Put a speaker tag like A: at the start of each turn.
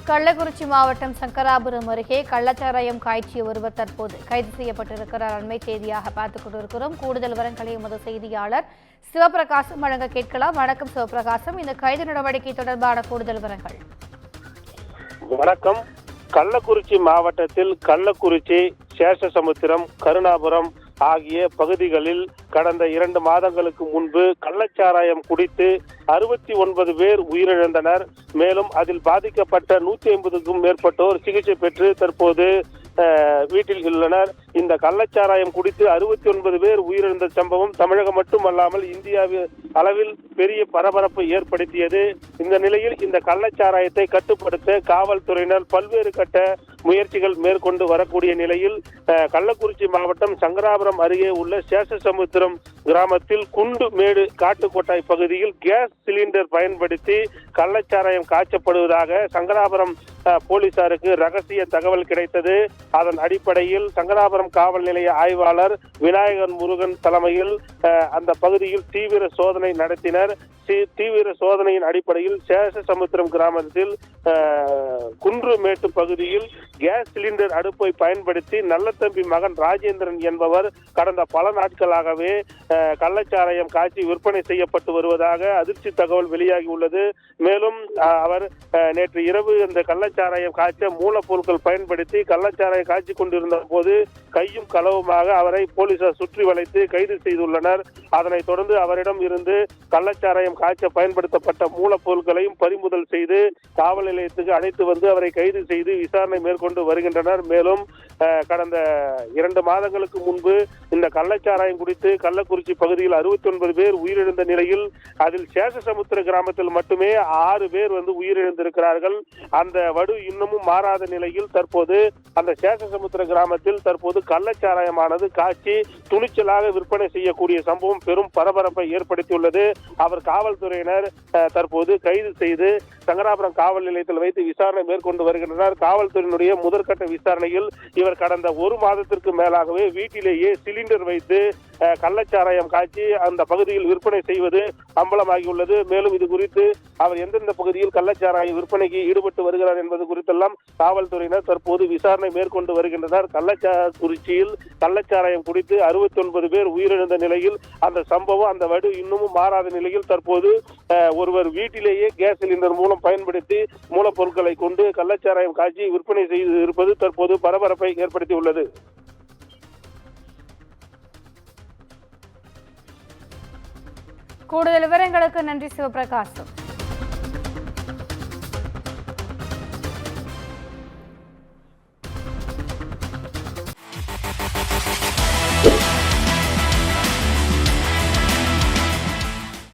A: கள்ளக்குறிச்சி மாவட்டம் சங்கராபுரம் அருகே கள்ளச்சாராயம் காய்ச்சிய ஒருவர் தற்போது கைது செய்யப்பட்டிருக்கிறார். அண்மை செய்தியாக பார்த்துக் கொண்டிருக்கிறோம். கூடுதல் விவரங்களை எமது செய்தியாளர் சிவபிரகாசம் வழங்க கேட்கலாம். வணக்கம் சிவபிரகாசம், இந்த கைது நடவடிக்கை தொடர்பான கூடுதல் விவரங்கள்.
B: வணக்கம். கள்ளக்குறிச்சி மாவட்டத்தில் கள்ளக்குறிச்சி, சேஷசமுத்திரம், கருணாபுரம் ஆகிய பகுதிகளில் கடந்த 2 மாதங்களுக்கு முன்பு கள்ளச்சாராயம் குடித்து 69 பேர் உயிரிழந்தனர். மேலும் அதில் பாதிக்கப்பட்ட 150க்கும் மேற்பட்டோர் சிகிச்சை பெற்று தற்போது வீட்டில் உள்ளனர். இந்த கள்ளச்சாராயம் குடித்து 69 பேர் உயிரிழந்த சம்பவம் தமிழகம் மட்டுமல்லாமல் இந்தியாவில் அளவில் பெரிய பரபரப்பை ஏற்படுத்தியது. இந்த நிலையில் இந்த கள்ளச்சாராயத்தை கட்டுப்படுத்த காவல்துறையினர் பல்வேறு கட்ட முயற்சிகள் மேற்கொண்டு வரக்கூடிய நிலையில் கள்ளக்குறிச்சி மாவட்டம் சங்கராபுரம் அருகே உள்ள சேஷசமுத்திரம் கிராமத்தில் குண்டு மேடு காட்டுக்கொட்டாய் பகுதியில் கேஸ் சிலிண்டர் பயன்படுத்தி கள்ளச்சாராயம் காய்ச்சப்படுவதாக சங்கராபுரம் போலீசாருக்கு ரகசிய தகவல் கிடைத்தது. அதன் அடிப்படையில் சங்கராபுரம் காவல் நிலைய ஆய்வாளர் விநாயகன் முருகன் தலைமையில் அந்த பகுதியில் தீவிர சோதனை நடத்தினர். தீவிர சோதனையின் அடிப்படையில் சேஷசமுத்திரம் கிராமத்தில் குன்றுமேட்டு பகுதியில் கேஸ் சிலிண்டர் அடுப்பை பயன்படுத்தி நல்லத்தம்பி மகன் ராஜேந்திரன் என்பவர் கடந்த பல நாட்களாகவே கள்ளச்சாராயம் காய்ச்சி விற்பனை செய்யப்பட்டு வருவதாக அதிர்ச்சி தகவல் வெளியாகி உள்ளது. மேலும் அவர் நேற்று இரவு இந்த கள்ளச்சாராயம் காய்ச்ச மூலப்பொருட்கள் பயன்படுத்தி கள்ளச்சாராயம் காய்ச்சி கொண்டிருந்த போது கையும் களவுமாக அவரை போலீசார் சுற்றி வளைத்து கைது செய்துள்ளனர். அதனைத் தொடர்ந்து அவரிடம் இருந்து கள்ளச்சாராயம் காய்ச்ச பயன்படுத்தப்பட்ட மூலப்பொருட்களையும் பறிமுதல் செய்து காவல் நிலையத்துக்கு அழைத்து வந்து அவரை கைது செய்து விசாரணை மேற்கொண்டு வருகின்றனர். மேலும் கடந்த 2 மாதங்களுக்கு முன்பு இந்த கள்ளச்சாராயம் குடித்து கள்ளக்குறிச்சி பகுதியில் 69 பேர் உயிரிழந்த நிலையில் அதில் சேஷசமுத்திர கிராமத்தில் மட்டுமே 6 பேர் உயிரிழந்திருக்கிறார்கள். அந்த வடு இன்னமும் மாறாத நிலையில் தற்போது அந்த சேஷசமுத்திர கிராமத்தில் தற்போது கள்ளச்சாராயமானது காய்ச்சி துணிச்சலாக விற்பனை செய்யக்கூடிய சம்பவம் பெரும் பரபரப்பை ஏற்படுத்தியுள்ளது. அவர் காவல்துறையினர் தற்போது கைது செய்து சங்கராபுரம் காவல் நிலையத்தில் வைத்து விசாரணை மேற்கொண்டு வருகின்றனர். காவல்துறையினுடைய முதற்கட்ட விசாரணையில் இவர் கடந்த 1 மாதத்திற்கு மேலாகவே வீட்டிலேயே சிலிண்டர் வைத்து கள்ளச்சாராயம் காய்ச்சி அந்த பகுதியில் விற்பனை செய்வது அம்பலமாகியுள்ளது. மேலும் இது குறித்து அவர் எந்தெந்த பகுதியில் கள்ளச்சாராய விற்பனைக்கு ஈடுபட்டு வருகிறார் என்பது குறித்தெல்லாம் காவல்துறையினர் தற்போது விசாரணை மேற்கொண்டு வருகின்றனர். குறிச்சியில் கள்ளச்சாராயம் குடித்து 69 பேர் உயிரிழந்த நிலையில் அந்த சம்பவம், அந்த வடு இன்னமும் மாறாத நிலையில் தற்போது ஒருவர் வீட்டிலேயே கேஸ் சிலிண்டர் மூலம் பயன்படுத்தி மூலப்பொருட்களை கொண்டு கள்ளச்சாராயம் காய்ச்சி விற்பனை செய்து இருப்பது தற்போது பரபரப்பை ஏற்படுத்தியுள்ளது.
A: கூடுதல் விவரங்களுக்கு நன்றி சிவபிரகாசம்.